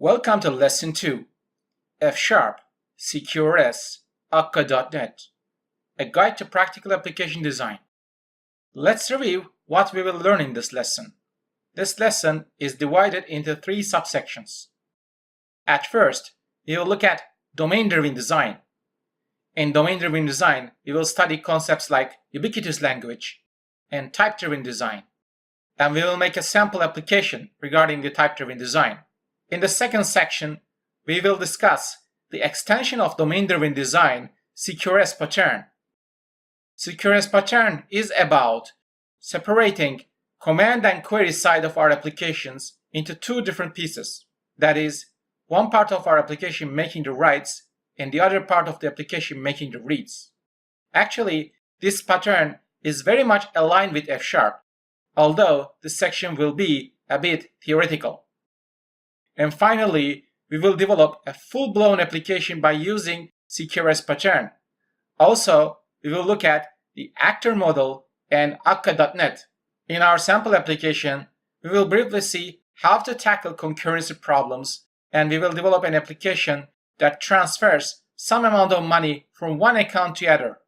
Welcome to Lesson 2, F#, CQRS, Akka.NET, a guide to practical application design. Let's review what we will learn in this lesson. This lesson is divided into 3 subsections. At first, we will look at domain-driven design. In domain-driven design, we will study concepts like ubiquitous language and type-driven design, and we will make a sample application regarding the type-driven design. In the second section, we will discuss the extension of domain-driven design CQRS pattern. CQRS pattern is about separating command and query side of our applications into 2 different pieces. That is, one part of our application making the writes and the other part of the application making the reads. Actually, this pattern is very much aligned with F#, although this section will be a bit theoretical. And finally, we will develop a full-blown application by using CQRS pattern. Also, we will look at the actor model and Akka.NET. In our sample application, we will briefly see how to tackle concurrency problems, and we will develop an application that transfers some amount of money from one account to other.